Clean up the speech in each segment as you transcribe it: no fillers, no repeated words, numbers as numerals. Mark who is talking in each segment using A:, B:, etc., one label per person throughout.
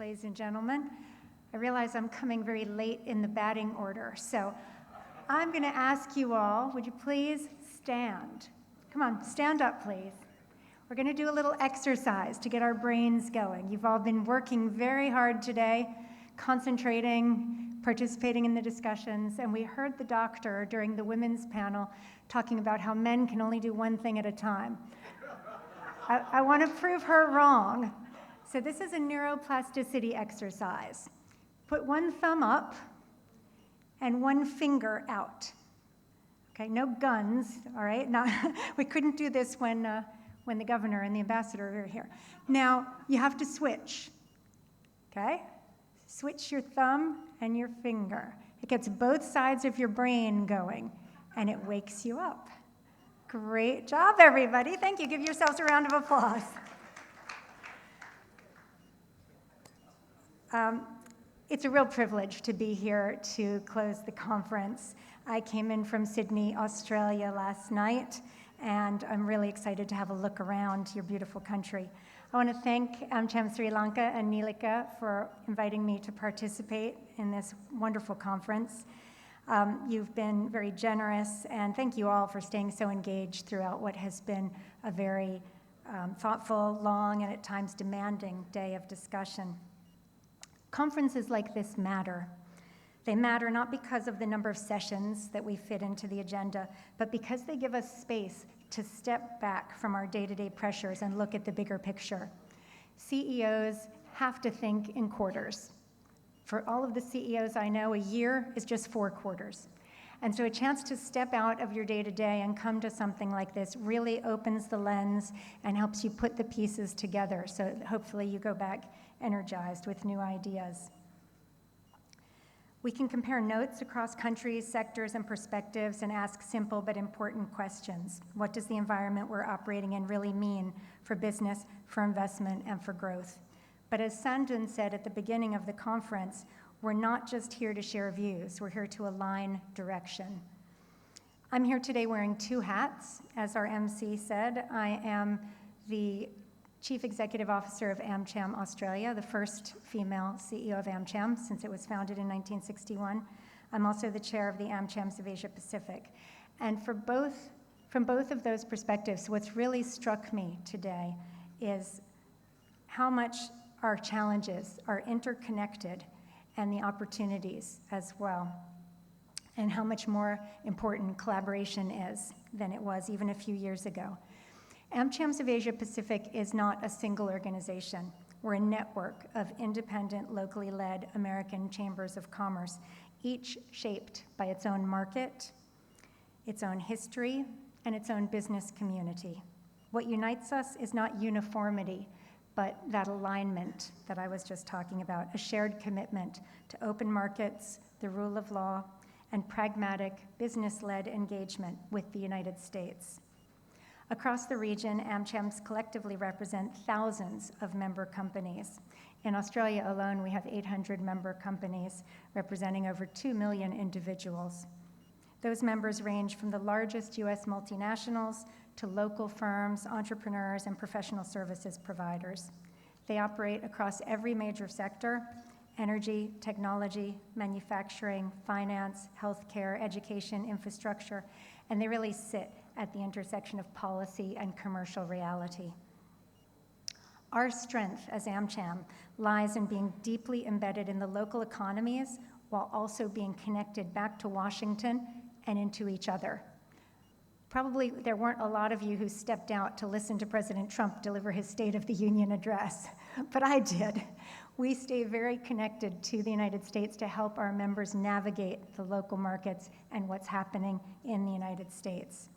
A: ladies and gentlemen. I realize I'm coming very late in the batting order, so I'm going to ask you all, would you please stand? Come on, stand up, please. We're going to do a little exercise to get our brains going. You've all been working very hard today, concentrating, participating in the discussions, and we heard the doctor during the women's panel talking about how men can only do one thing at a time. I want to prove her wrong. So this is a neuroplasticity exercise. Put one thumb up and one finger out. Okay, no guns, all right? We couldn't do this when the governor and the ambassador were here. Now, you have to switch, okay? Switch your thumb and your finger. It gets both sides of your brain going, and it wakes you up. Great job, everybody. Thank you. Give yourselves a round of applause. It's a real privilege to be here to close the conference. I came in from Sydney, Australia last night, and I'm really excited to have a look around your beautiful country. I want to thank AmCham Sri Lanka and Nilika for inviting me to participate in this wonderful conference. You've been very generous, and thank you all for staying so engaged throughout what has been a very thoughtful, long, and at times demanding day of discussion. Conferences like this matter. They matter not because of the number of sessions that we fit into the agenda, but because they give us space to step back from our day-to-day pressures and look at the bigger picture. CEOs have to think in quarters. For all of the CEOs I know, a year is just 4 quarters. And so a chance to step out of your day-to-day and come to something like this really opens the lens and helps you put the pieces together, so hopefully you go back energized with new ideas. We can compare notes across countries, sectors, and perspectives and ask simple but important questions. What does the environment we're operating in really mean for business, for investment, and for growth? But as Sandun said at the beginning of the conference, we're not just here to share views, we're here to align direction. I'm here today wearing 2 hats. As our MC said, I am the Chief Executive Officer of AmCham Australia, the first female CEO of AmCham since it was founded in 1961. I'm also the chair of the AmChams of Asia Pacific. And from both of those perspectives, what's really struck me today is how much our challenges are interconnected and the opportunities as well, and how much more important collaboration is than it was even a few years ago. AmChams of Asia Pacific is not a single organization. We're a network of independent, locally led American chambers of commerce, each shaped by its own market, its own history, and its own business community. What unites us is not uniformity, but that alignment that I was just talking about, a shared commitment to open markets, the rule of law, and pragmatic business-led engagement with the United States. Across the region, AmChams collectively represent thousands of member companies. In Australia alone, we have 800 member companies representing over 2 million individuals. Those members range from the largest US multinationals to local firms, entrepreneurs, and professional services providers. They operate across every major sector: energy, technology, manufacturing, finance, healthcare, education, infrastructure, and they really sit at the intersection of policy and commercial reality. Our strength as AmCham lies in being deeply embedded in the local economies while also being connected back to Washington and into each other. Probably there weren't a lot of you who stepped out to listen to President Trump deliver his State of the Union address, but I did. We stay very connected to the United States to help our members navigate the local markets and what's happening in the United States.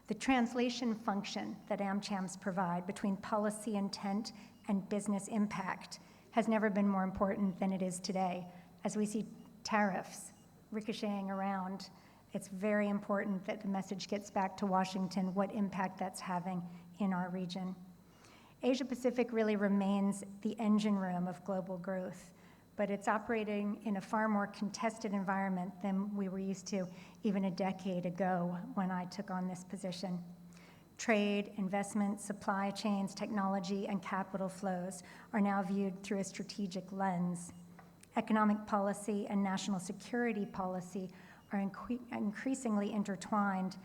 A: The translation function that AmChams provide between policy intent and business impact has never been more important than it is today. As we see tariffs ricocheting around, it's very important that the message gets back to Washington, what impact that's having in our region. Asia Pacific really remains the engine room of global growth, but it's operating in a far more contested environment than we were used to even a decade ago when I took on this position. Trade, investment, supply chains, technology, and capital flows are now viewed through a strategic lens. Economic policy and national security policy are increasingly intertwined,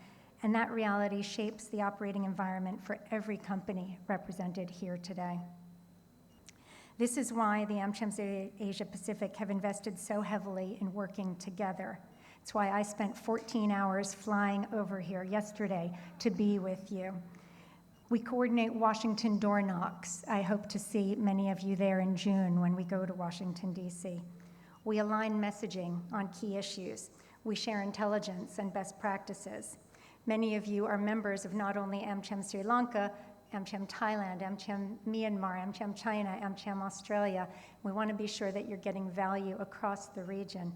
A: and that reality shapes the operating environment for every company represented here today. This is why the AmChams Asia Pacific have invested so heavily in working together. It's why I spent 14 hours flying over here yesterday to be with you. We coordinate Washington door knocks. I hope to see many of you there in June when we go to Washington, D.C. We align messaging on key issues. We share intelligence and best practices. Many of you are members of not only AmCham Sri Lanka, AmCham Thailand, AmCham Myanmar, AmCham China, AmCham Australia. We want to be sure that you're getting value across the region.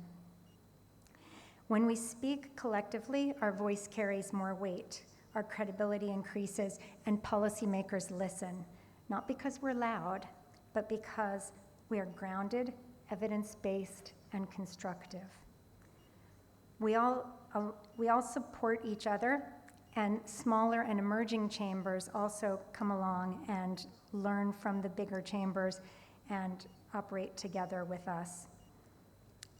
A: When we speak collectively, our voice carries more weight, our credibility increases, and policymakers listen, not because we're loud, but because we are grounded, evidence-based, and constructive. We all support each other, and smaller and emerging chambers also come along and learn from the bigger chambers and operate together with us.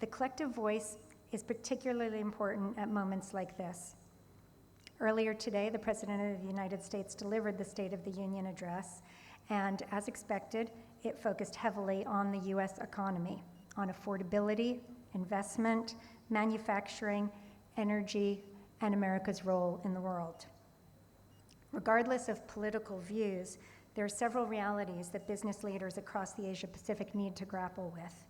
A: The collective voice is particularly important at moments like this. Earlier today, the President of the United States delivered the State of the Union address, and as expected, it focused heavily on the U.S. economy, on affordability, investment, manufacturing, energy, and America's role in the world. Regardless of political views, there are several realities that business leaders across the Asia-Pacific need to grapple with.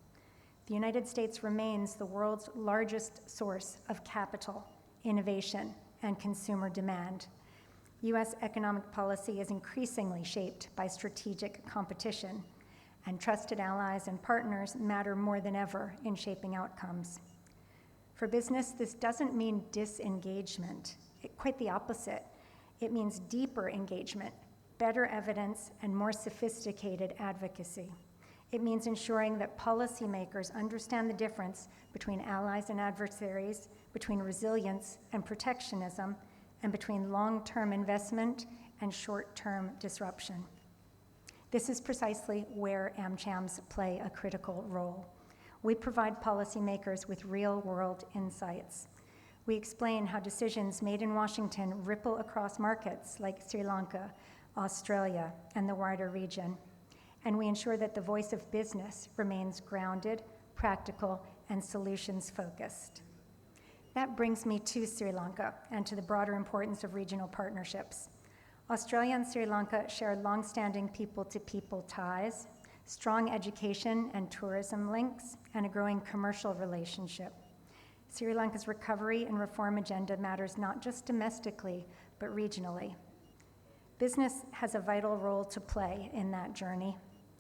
A: The United States remains the world's largest source of capital, innovation, and consumer demand. U.S. economic policy is increasingly shaped by strategic competition, and trusted allies and partners matter more than ever in shaping outcomes. For business, this doesn't mean disengagement. Quite the opposite. It means deeper engagement, better evidence, and more sophisticated advocacy. It means ensuring that policymakers understand the difference between allies and adversaries, between resilience and protectionism, and between long-term investment and short-term disruption. This is precisely where AmChams play a critical role. We provide policymakers with real-world insights. We explain how decisions made in Washington ripple across markets like Sri Lanka, Australia, and the wider region. And we ensure that the voice of business remains grounded, practical, and solutions-focused. That brings me to Sri Lanka and to the broader importance of regional partnerships. Australia and Sri Lanka share longstanding people-to-people ties, strong education and tourism links, and a growing commercial relationship. Sri Lanka's recovery and reform agenda matters not just domestically, but regionally. Business has a vital role to play in that journey.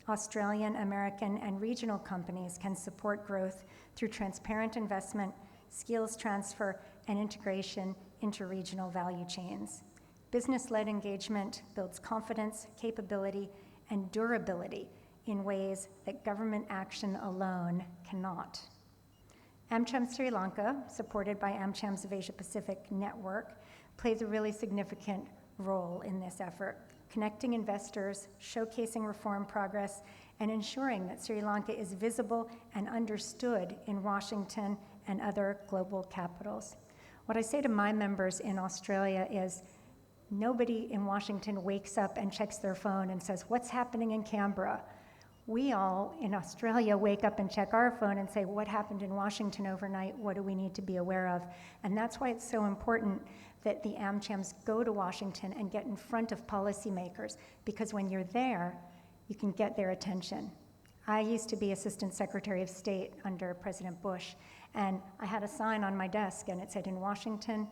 A: Australian, American, and regional companies can support growth through transparent investment, skills transfer, and integration into regional value chains. Business-led engagement builds confidence, capability, and durability in ways that government action alone cannot. AmCham Sri Lanka, supported by AmChams of Asia Pacific Network, plays a really significant role in this effort, connecting investors, showcasing reform progress, and ensuring that Sri Lanka is visible and understood in Washington and other global capitals. What I say to my members in Australia is, nobody in Washington wakes up and checks their phone and says, what's happening in Canberra? We all in Australia wake up and check our phone and say, what happened in Washington overnight? What do we need to be aware of? And that's why it's so important that the AmChams go to Washington and get in front of policymakers, because when you're there, you can get their attention. I used to be Assistant Secretary of State under President Bush, and I had a sign on my desk, and it said, in Washington,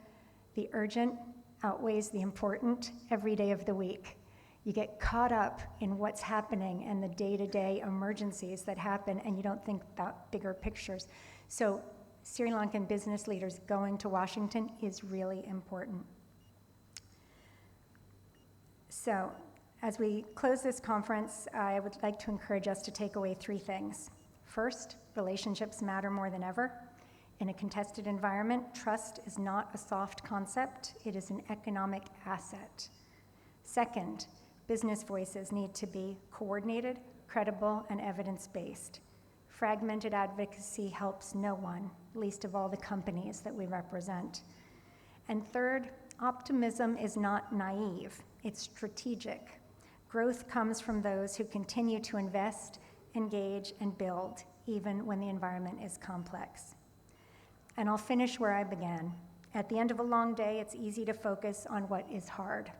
A: the urgent outweighs the important every day of the week. You get caught up in what's happening and the day-to-day emergencies that happen, and you don't think about bigger pictures. So Sri Lankan business leaders going to Washington is really important. So as we close this conference, I would like to encourage us to take away 3 things. First, relationships matter more than ever. In a contested environment, trust is not a soft concept, it is an economic asset. Second, business voices need to be coordinated, credible, and evidence-based. Fragmented advocacy helps no one, least of all the companies that we represent. And third, optimism is not naive, it's strategic. Growth comes from those who continue to invest, engage, and build, even when the environment is complex. And I'll finish where I began. At the end of a long day, it's easy to focus on what is hard.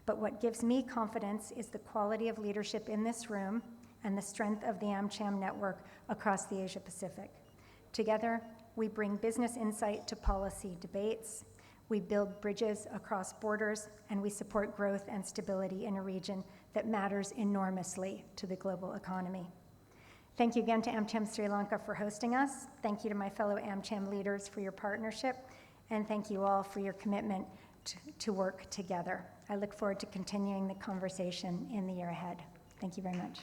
A: But what gives me confidence is the quality of leadership in this room and the strength of the AmCham network across the Asia Pacific. Together, we bring business insight to policy debates, we build bridges across borders, and we support growth and stability in a region that matters enormously to the global economy. Thank you again to AmCham Sri Lanka for hosting us. Thank you to my fellow AmCham leaders for your partnership, and thank you all for your commitment to work together. I look forward to continuing the conversation in the year ahead. Thank you very much.